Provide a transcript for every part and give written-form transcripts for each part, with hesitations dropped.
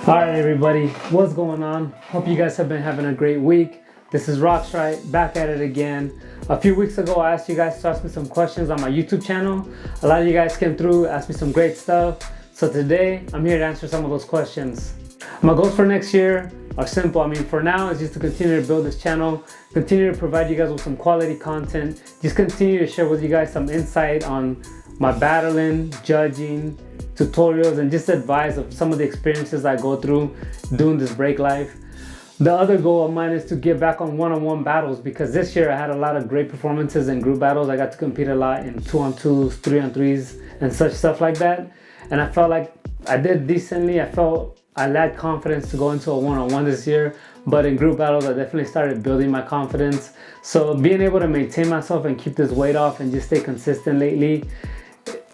Alright everybody, what's going on? Hope you guys have been having a great week. This is Roxrite, back at it again. A few weeks ago I asked you guys to ask me some questions on my YouTube channel. A lot of you guys came through, asked me some great stuff. So today, I'm here to answer some of those questions. My goals for next year are simple. For now, it's just to continue to build this channel, continue to provide you guys with some quality content, just continue to share with you guys some insight on my battling, judging, tutorials, and just advice of some of the experiences I go through doing this break life. The other goal of mine is to get back on one-on-one battles, because this year I had a lot of great performances in group battles. I got to compete a lot in 2-on-2s, 3-on-3s, and such stuff like that. And I felt like I did decently. I felt I lacked confidence to go into a one-on-one this year, but in group battles I definitely started building my confidence. So being able to maintain myself and keep this weight off and just stay consistent lately,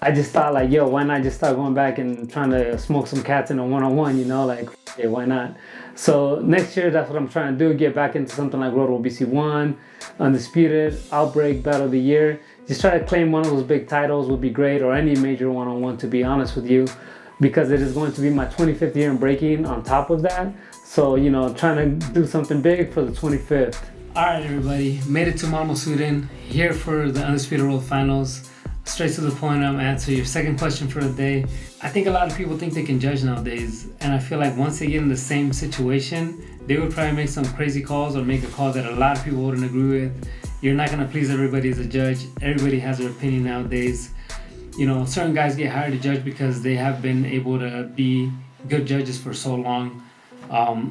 I just thought like, yo, why not just start going back and trying to smoke some cats in a one-on-one, like, hey, why not? So next year, that's what I'm trying to do, get back into something like Road BC1, Undisputed, Outbreak, Battle of the Year. Just try to claim one of those big titles would be great, or any major one-on-one, to be honest with you, because it is going to be my 25th year in breaking on top of that. So, trying to do something big for the 25th. All right, everybody, made it to Mama Sweden, here for the Undisputed World Finals. Straight to the point, I'm answering your second question for the day. I think a lot of people think they can judge nowadays, and I feel like once they get in the same situation, they would probably make some crazy calls or make a call that a lot of people wouldn't agree with. You're not gonna please everybody as a judge. Everybody has their opinion nowadays. Certain guys get hired to judge because they have been able to be good judges for so long.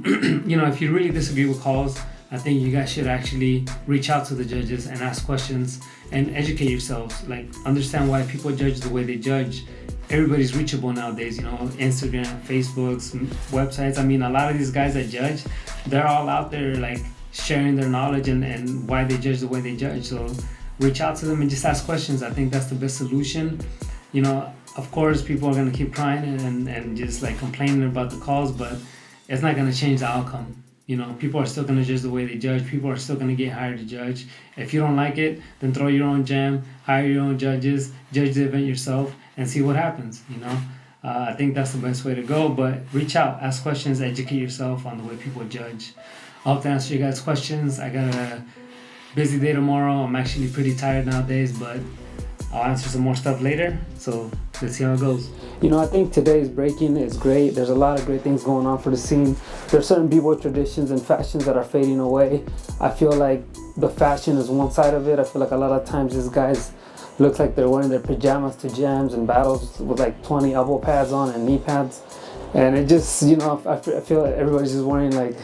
If you really disagree with calls, I think you guys should actually reach out to the judges and ask questions and educate yourselves. Like, understand why people judge the way they judge. Everybody's reachable nowadays, Instagram, Facebooks, websites. A lot of these guys that judge, they're all out there like sharing their knowledge and why they judge the way they judge. So reach out to them and just ask questions. I think that's the best solution. Of course, people are going to keep crying and just like complaining about the calls, but it's not going to change the outcome. People are still going to judge the way they judge. People are still going to get hired to judge. If you don't like it, then throw your own jam, hire your own judges, judge the event yourself, and see what happens, I think that's the best way to go, but reach out, ask questions, educate yourself on the way people judge. I hope to answer you guys' questions. I got a busy day tomorrow. I'm actually pretty tired nowadays, but I'll answer some more stuff later, so let's see how it goes. I think today's breaking is great. There's a lot of great things going on for the scene. There's certain b-boy traditions and fashions that are fading away. I feel like the fashion is one side of it. I feel like a lot of times these guys look like they're wearing their pajamas to jams and battles with like 20 elbow pads on and knee pads. And it just, I feel like everybody's just wearing like,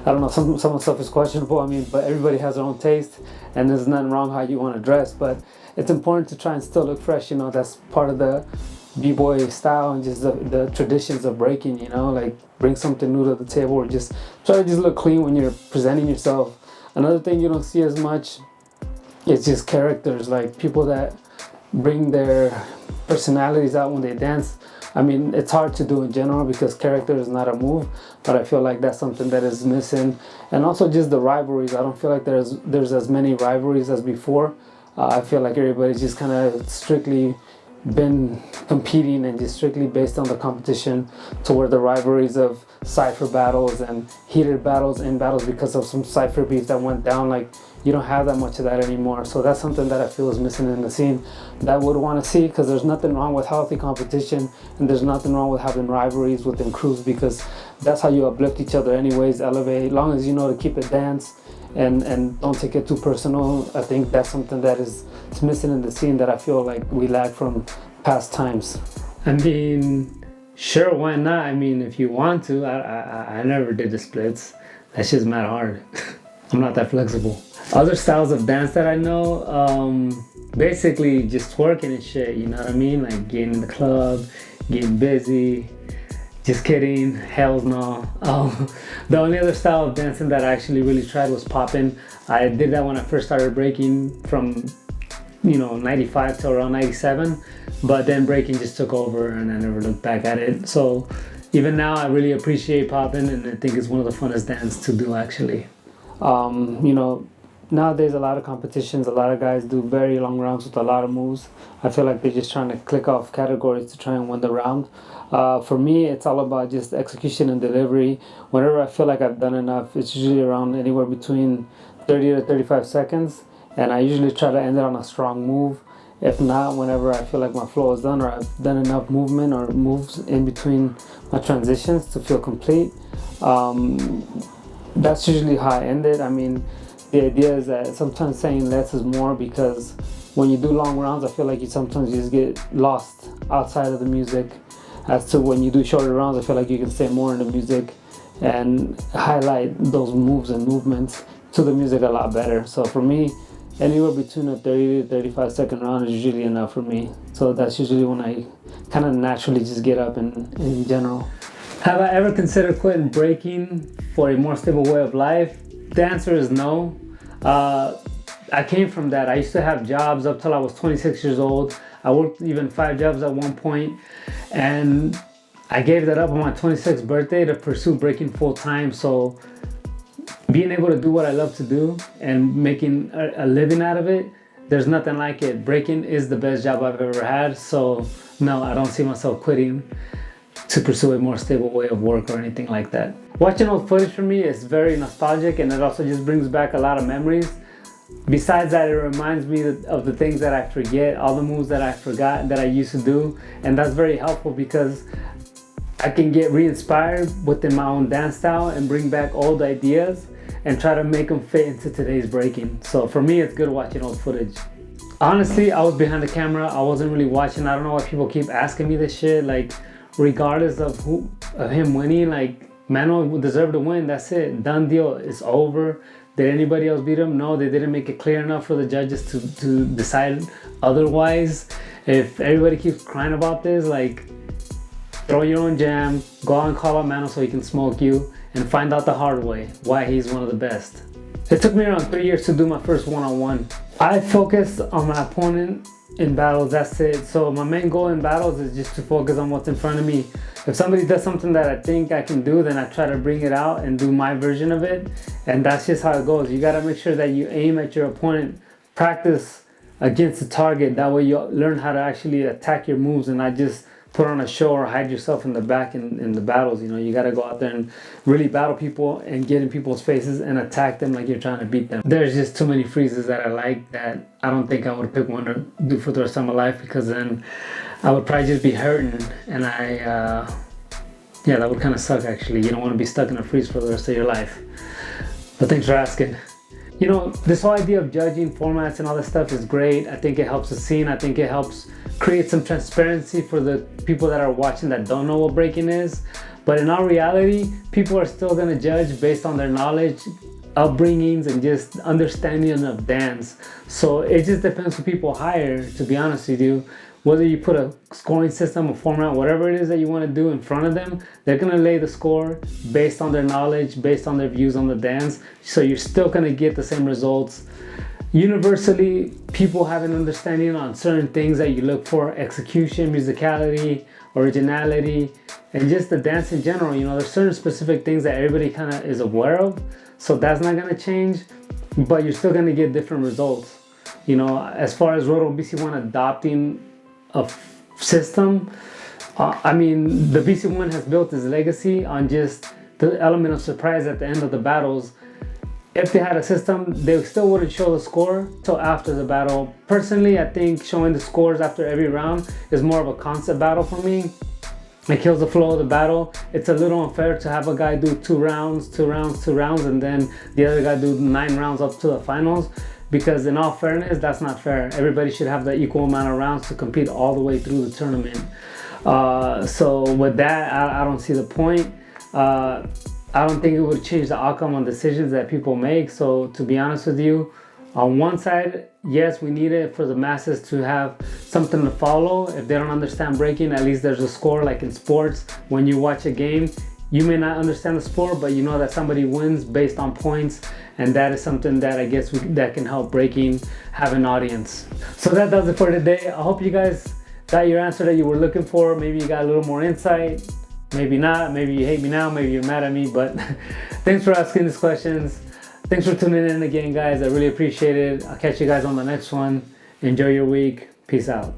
I don't know, some of the stuff is questionable, but everybody has their own taste, and there's nothing wrong how you want to dress, but it's important to try and still look fresh, that's part of the b-boy style and just the traditions of breaking, like bring something new to the table, or just try to just look clean when you're presenting yourself. Another thing you don't see as much is just characters, like people that bring their personalities out when they dance. It's hard to do in general because character is not a move, but I feel like that's something that is missing. And also just the rivalries. I don't feel like there's as many rivalries as before. I feel like everybody's just kind of strictly been competing and just strictly based on the competition, to where the rivalries of cypher battles and heated battles in battles because of some cypher beef that went down, like you don't have that much of that anymore. So that's something that I feel is missing in the scene that I would want to see, because there's nothing wrong with healthy competition and there's nothing wrong with having rivalries within crews, because that's how you uplift each other anyways, elevate, as long as you know to keep it dance and don't take it too personal. I think that's something that is missing in the scene that I feel like we lack from past times. Sure, why not? If you want to. I never did the splits. That's just mad hard. I'm not that flexible. Other styles of dance that I know, basically just twerking and shit, you know what I mean? Like getting in the club, getting busy. Just kidding, hell no. The only other style of dancing that I actually really tried was popping. I did that when I first started breaking from 95 to around 97, but then breaking just took over and I never looked back at it. So even now I really appreciate popping, and I think it's one of the funnest dances to do actually. nowadays a lot of competitions, a lot of guys do very long rounds with a lot of moves. I feel like they're just trying to click off categories to try and win the round. For me, it's all about just execution and delivery. Whenever I feel like I've done enough, it's usually around anywhere between 30 to 35 seconds, and I usually try to end it on a strong move. If not, whenever I feel like my flow is done or I've done enough movement or moves in between my transitions to feel complete, that's usually how I end it. I mean, the idea is that sometimes saying less is more, because when you do long rounds, I feel like you sometimes just get lost outside of the music. As to when you do shorter rounds, I feel like you can stay more in the music and highlight those moves and movements to the music a lot better. So for me, anywhere between a 30 to 35 second round is usually enough for me. So that's usually when I kind of naturally just get up in general. Have I ever considered quitting breaking for a more stable way of life? The answer is no. I came from that. I used to have jobs up till I was 26 years old. I worked even 5 jobs at one point, and I gave that up on my 26th birthday to pursue breaking full time. So being able to do what I love to do and making a living out of it, there's nothing like it. Breaking is the best job I've ever had. So no, I don't see myself quitting to pursue a more stable way of work or anything like that. Watching old footage for me is very nostalgic, and it also just brings back a lot of memories. Besides that, it reminds me of the things that I forget, all the moves that I forgot that I used to do, and that's very helpful because I can get re-inspired within my own dance style and bring back old ideas and try to make them fit into today's breaking. So for me, it's good watching old footage. Honestly, I was behind the camera. I wasn't really watching. I don't know why people keep asking me this shit. Like, regardless of him winning, like, Manuel deserved to win. That's it. Done deal. It's over. Did anybody else beat him? No, they didn't make it clear enough for the judges to decide otherwise. If everybody keeps crying about this, like, throw your own jam, go out and call out Manuel so he can smoke you, and find out the hard way why he's one of the best. It took me around 3 years to do my first one-on-one. I focused on my opponent in battles, that's it. So my main goal in battles is just to focus on what's in front of me. If somebody does something that I think I can do, then I try to bring it out and do my version of it. And that's just how it goes. You gotta make sure that you aim at your opponent, practice against the target. That way you learn how to actually attack your moves and not just put on a show or hide yourself in the back in the battles. You know, you gotta go out there and really battle people and get in people's faces and attack them like you're trying to beat them. There's just too many freezes that I like that I don't think I would pick one to do for the rest of my life, because then I would probably just be hurting, and yeah, that would kind of suck actually. You don't want to be stuck in a freeze for the rest of your life. But thanks for asking. You know, this whole idea of judging formats and all this stuff is great. I think it helps the scene. I think it helps create some transparency for the people that are watching that don't know what breaking is. But in all reality, people are still going to judge based on their knowledge, upbringings, and just understanding of dance. So it just depends who people hire, to be honest with you. Whether you put a scoring system, a format, whatever it is that you want to do in front of them, they're going to lay the score based on their knowledge, based on their views on the dance. So you're still going to get the same results. Universally, people have an understanding on certain things that you look for: execution, musicality, originality, and just the dance in general. You know, there's certain specific things that everybody kind of is aware of. So that's not going to change, but you're still going to get different results. You know, as far as Roto BC1 adopting a system, I mean, the BC1 has built its legacy on just the element of surprise at the end of the battles. If they had a system, they still wouldn't show the score till after the battle. Personally, I think showing the scores after every round is more of a concept battle for me. It kills the flow of the battle. It's a little unfair to have a guy do 2 rounds, 2 rounds, 2 rounds, and then the other guy do 9 rounds up to the finals. Because in all fairness, that's not fair. Everybody should have the equal amount of rounds to compete all the way through the tournament. So with that, I don't see the point. I don't think it would change the outcome on decisions that people make. So to be honest with you, on one side, yes, we need it for the masses to have something to follow. If they don't understand breaking, at least there's a score. Like in sports, when you watch a game, you may not understand the sport, but you know that somebody wins based on points, and that is something that I guess that can help breaking have an audience. So that does it for today. I hope you guys got your answer that you were looking for. Maybe you got a little more insight, maybe not. Maybe you hate me now, maybe you're mad at me, but thanks for asking these questions. Thanks for tuning in again, guys. I really appreciate it. I'll catch you guys on the next one. Enjoy your week. Peace out.